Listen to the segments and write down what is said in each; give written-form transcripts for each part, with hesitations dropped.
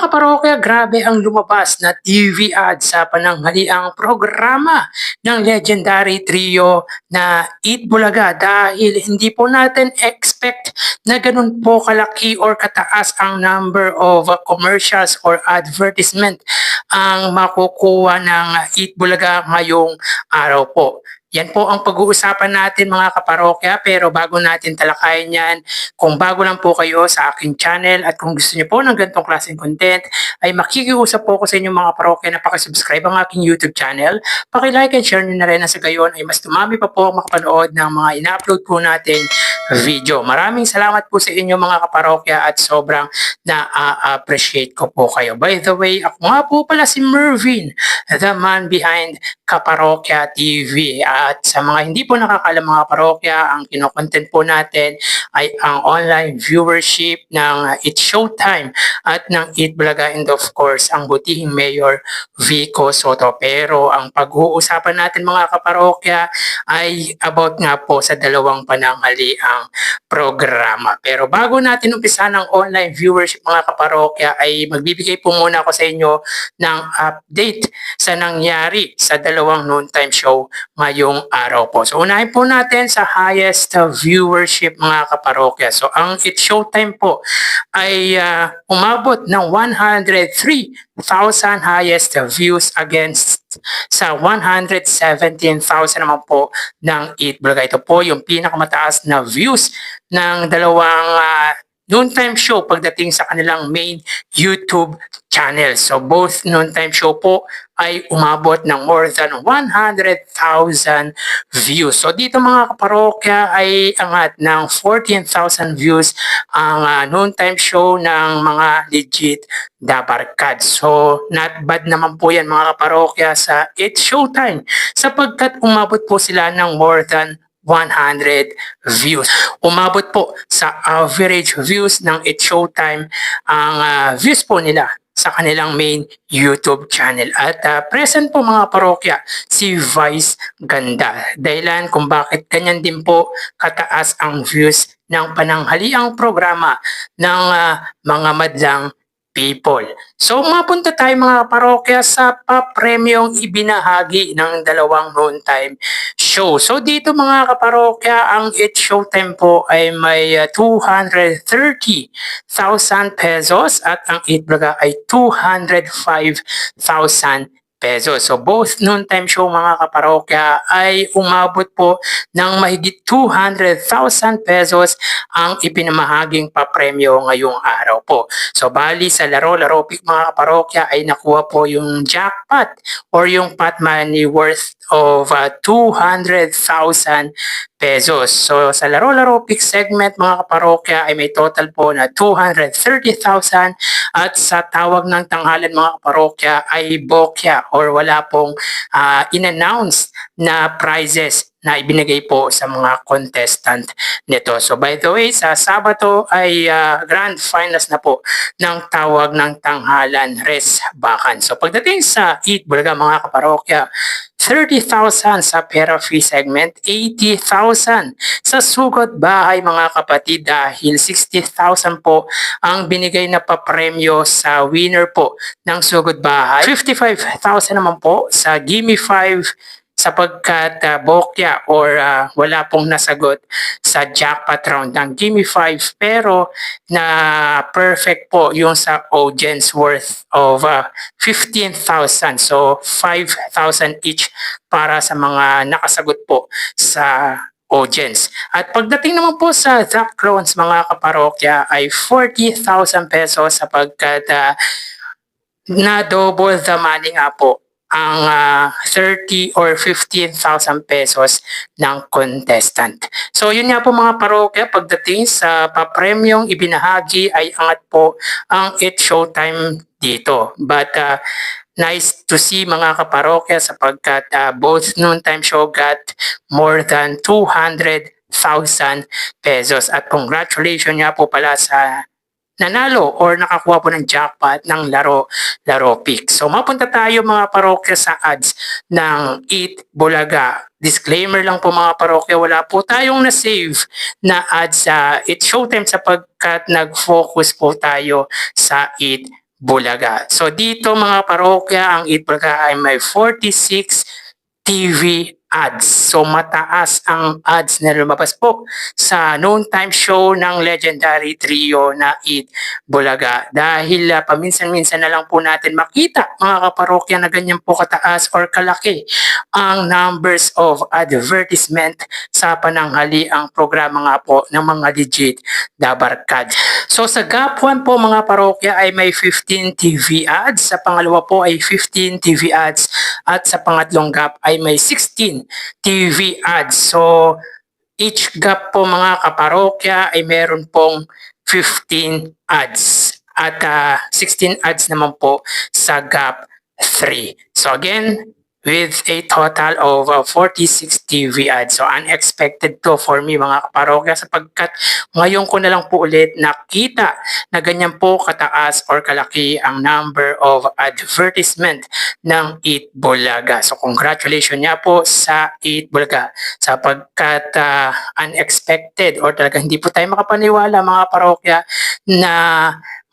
kaparokya, grabe ang lumabas na TV ad sa pananghaliang programa ng legendary trio na Eat Bulaga dahil hindi po natin expect na ganun po kalaki or kataas ang number of commercials or advertisement ang makukuha ng Eat Bulaga ngayong araw po. Yan po ang pag-uusapan natin mga kaparokya, pero bago natin talakayin yan, kung bago lang po kayo sa aking channel at kung gusto niyo po ng ganitong klaseng content, ay makikiusap po ako sa inyo mga parokya na pakisubscribe ang aking YouTube channel, paki-like and share niyo na rin na sa gayon ay mas dumami pa po ang makapanood ng mga ina-upload po nating video. Maraming salamat po sa inyo mga kaparokya at sobrang na-appreciate ko po kayo. By the way, ako nga po pala si Mervin, the man behind Kaparokya TV. At sa mga hindi po nakakalam mga parokya, ang kinokontent po natin ay ang online viewership ng It's Showtime at ng Eat Bulaga and of course ang butihing Mayor Vico Soto. Pero ang pag-uusapan natin mga kaparokya ay about nga po sa dalawang pananghaliang programa. Pero bago natin umpisa ng online viewership mga kaparokya ay magbibigay po muna ako sa inyo ng update sa nangyari sa dalawang noontime show ngayong araw po. So unahin po natin sa highest viewership mga kaparokya. So ang It's Showtime po ay umabot ng 103,000 highest views against sa 117,000 naman po ng Eat Bulaga. Ito po yung pinakamataas na views ng dalawang noontime show pagdating sa kanilang main YouTube channel. So both noontime show po ay umabot ng more than 100,000 views. So dito mga kaparokya ay angat ng 14,000 views ang noontime show ng mga legit Dabarkad. So not bad naman po yan mga kaparokya sa It's Showtime sapagkat umabot po sila ng more than 100 views. Umabot po sa average views ng It's Showtime ang views po nila sa kanilang main YouTube channel. At present po mga parokya si Vice Ganda. Dahilan kung bakit ganyan din po kataas ang views ng pananghaliang programa ng mga madlang people. So mapunta tayo mga parokya sa papremyong ibinahagi ng dalawang noontime show. So dito mga kaparokya, ang It's Showtime po ay may 230,000 pesos at ang Eat Bulaga ay 205,000 pesos. So both noontime show mga kaparokya ay umabot po ng mahigit 200,000 pesos ang ipinamahaging papremyo ngayong araw po. So bali sa laro pick mga kaparokya ay nakuha po yung jackpot or yung pot money worth of 200,000 pesos. So sa laro pick segment mga kaparokya ay may total po na 230,000 at sa tawag ng tanghalan mga kaparokya ay bokya or wala pong in-announce na prizes na ibinigay po sa mga contestant nito. So by the way, sa Sabado ay grand finals na po ng tawag ng tanghalan Res Bakan. So pagdating sa Eat Bulaga mga kaparokya, 30,000 sa pera free segment, 80,000 sa sugot bahay mga kapatid dahil 60,000 po ang binigay na papremyo sa winner po ng sugot bahay. 55,000 naman po sa Gimme 5 sapagkat bokya or wala pong nasagot sa jackpot round ng Gimme 5 pero na perfect po yung sa audience worth of 15,000. So 5,000 each para sa mga nakasagot po sa audience. At pagdating naman po sa Zap Clones mga kaparokya ay 40,000 pesos sapagkat na double the money nga po ang 30 or 15,000 pesos ng contestant. So yun nga po mga parokya, pagdating sa papremyong ibinahagi ay angat po ang It's Showtime dito. But nice to see mga kaparokya sapagkat both noontime show got more than 200,000 pesos. At congratulations nga po pala sa nanalo or nakakuha po ng jackpot ng laro pick. So mapunta tayo mga parokya sa ads ng Eat Bulaga. Disclaimer lang po mga parokya, wala po tayong na-save na ads sa It's Showtime sapagkat nag-focus po tayo sa Eat Bulaga. So dito mga parokya, ang Eat Bulaga ay may 46 TV ads. So mataas ang ads na lumabas po sa noon time show ng legendary trio na Eat Bulaga. Dahil paminsan-minsan na lang po natin makita mga kaparokya na ganyan po kataas or kalaki ang numbers of advertisement sa pananghali ang programa nga po ng mga legit dabarkad. So sa GAP 1 po mga parokya ay may 15 TV ads, sa pangalawa po ay 15 TV ads at sa pangatlong GAP ay may 16 TV ads. So each GAP po mga kaparokya ay meron pong 15 ads at 16 ads naman po sa GAP 3. So again, with a total of 46 TV ads. So unexpected to for me mga kaparokya sapagkat ngayon ko na lang po ulit nakita na ganyan po kataas or kalaki ang number of advertisement ng Eat Bulaga. So congratulations niya po sa Eat Bulaga sapagkat unexpected or talaga hindi po tayo makapaniwala mga parokya na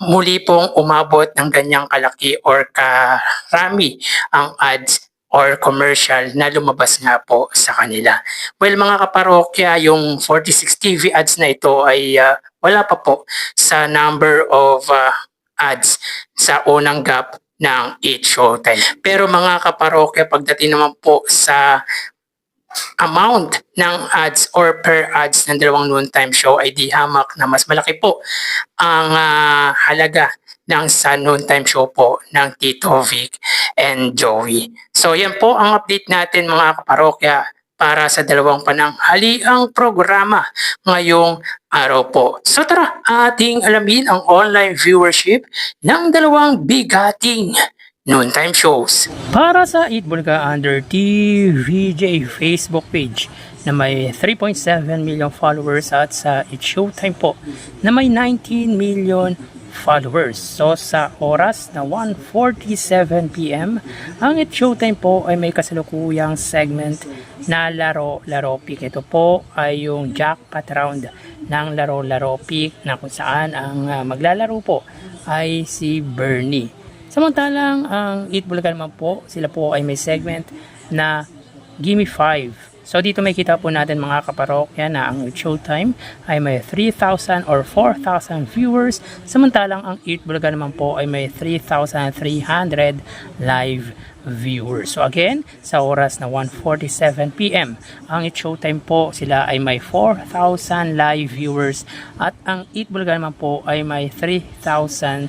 muli pong umabot ng ganyang kalaki or karami ang ads or commercial na lumabas nga po sa kanila. Well mga kaparokya, yung 46 TV ads na ito ay wala pa po sa number of ads sa unang GAP ng Eat Showtime. Pero mga kaparokya, pagdating naman po sa amount ng ads or per ads ng dalawang noontime show ay di hamak na mas malaki po ang halaga ng sa noontime show po ng Tito Vic and Joey. So yan po ang update natin mga kaparokya para sa dalawang pananghaliang programa ngayong araw po. So tara, ating alamin ang online viewership ng dalawang bigating noontime shows. Para sa Eat Bulaga under TVJ Facebook page na may 3.7 million followers at sa Eat Showtime po na may 19 million followers. So sa oras na 1:47 PM, ang Eat Showtime po ay may kasalukuyang segment na Laro-Laro Pick. Ito po ay yung jackpot round ng Laro-Laro Pick na kung saan ang maglalaro po ay si Bernie. Samantalang ang Eat Bulaga naman po, sila po ay may segment na Gimme 5. So dito may kita po natin mga kaparokya na ang Eat Showtime ay may 3,000 or 4,000 viewers. Samantalang ang Eat Bulaga naman po ay may 3,300 live viewers. So again, sa oras na 1:47 PM, ang Eat Showtime po sila ay may 4,000 live viewers at ang Eat Bulaga naman po ay may 3,200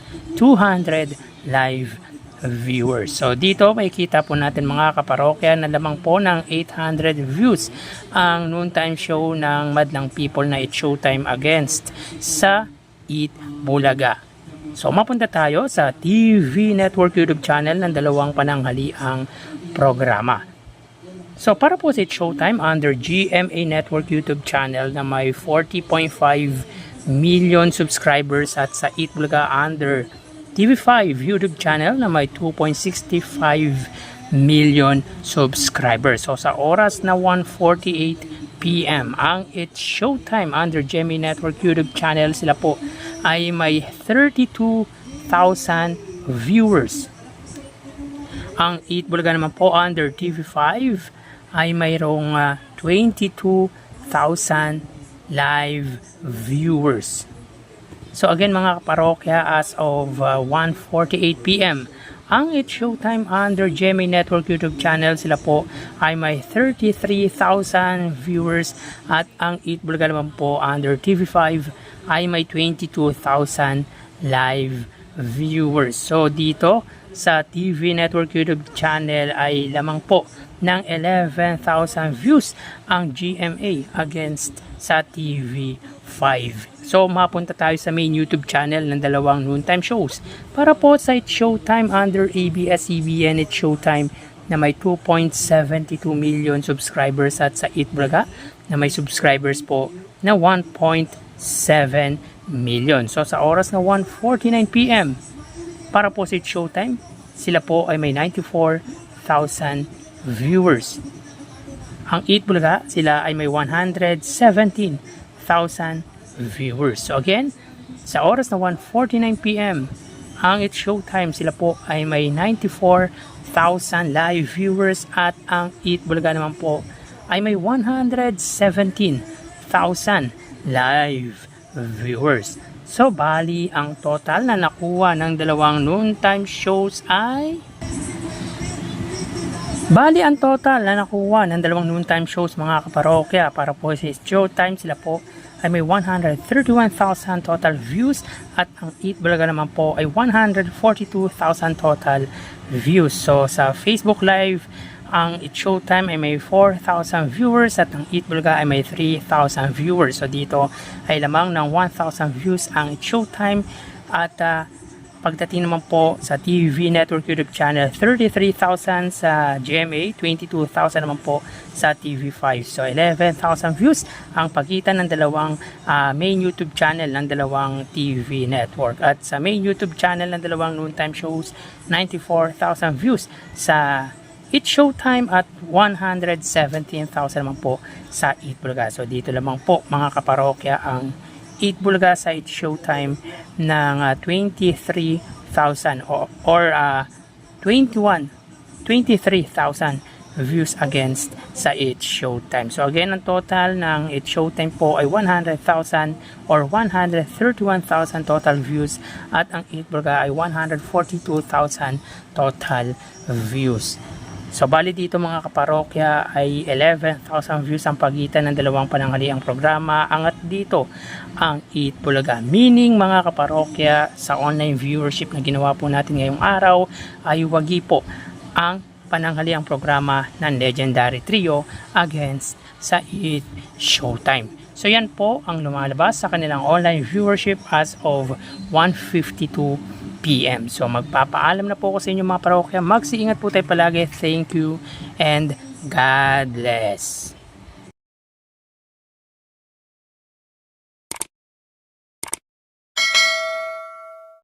live viewers. So dito makikita po natin mga kaparokya na lamang po ng 800 views ang noontime show ng Madlang People na Eat Showtime against sa Eat Bulaga. So mapunta tayo sa TV Network YouTube channel ng dalawang pananghaliang programa. So para po sa Eat Showtime under GMA Network YouTube channel na may 40.5 million subscribers at sa Eat Bulaga under TV5 YouTube channel na may 2.65 million subscribers. So sa oras na 1:48 PM, ang It's Showtime under GMA Network YouTube channel, sila po ay may 32,000 viewers. Ang Eat Bulaga naman po under TV5 ay mayroong 22,000 live viewers. So again mga kaparokya, as of 1:48 PM, ang It's Showtime under GMA Network YouTube channel, sila po ay may 33,000 viewers at ang Eat Bulaga naman po under TV5 ay may 22,000 live viewers. So dito sa TV Network YouTube channel ay lamang po ng 11,000 views ang GMA against sa TV5. So mapunta tayo sa main YouTube channel ng dalawang noontime shows para po sa It's Showtime under ABS-CBN It's Showtime na may 2.72 million subscribers at sa Eat Bulaga na may subscribers po na 1.7 million. So sa oras na 1:49 PM para po sa It's Showtime, sila po ay may 94,000 viewers. Ang Eat Bulaga, sila ay may 117,000 viewers. So again, sa oras na 1:49 PM, ang It's Showtime, sila po ay may 94,000 live viewers at ang Eat Bulaga naman po ay may 117,000 live viewers. So bali ang total na nakuha ng dalawang noontime shows ay ang total na nakuha ng dalawang noontime shows mga kaparokya para po sa Showtime, sila po ay may 131,000 total views at ang Eat Bulaga naman po ay 142,000 total views. So sa Facebook Live, ang It's Showtime ay may 4,000 viewers at ang Eat Bulaga ay may 3,000 viewers. So dito ay lamang ng 1,000 views ang It's Showtime at pagdating naman po sa TV Network YouTube channel, 33,000 sa GMA, 22,000 naman po sa TV5. So 11,000 views ang pagitan ng dalawang main YouTube channel ng dalawang TV network. At sa main YouTube channel ng dalawang noontime shows, 94,000 views sa It's Showtime at 117,000 naman po sa Eat Bulaga. So dito lamang po mga kaparokya ang Eat Bulaga sa It's Showtime ng 23,000 or 23,000 views against sa It's Showtime. So again, ang total ng It's Showtime po ay 100,000 or 131,000 total views at ang Eat Bulaga ay 142,000 total views. So bali dito mga kaparokya ay 11,000 views ang pagitan ng dalawang pananghaliang programa. Angat dito ang Eat Bulaga. Meaning mga kaparokya, sa online viewership na ginawa po natin ngayong araw ay wagi po ang pananghaliang programa ng Legendary Trio against sa Eat Showtime. So yan po ang lumalabas sa kanilang online viewership as of 1:52 PM. So magpapaalam na po ako sa inyo mga parokya. Mag-iingat po tayo palagi. Thank you and God bless.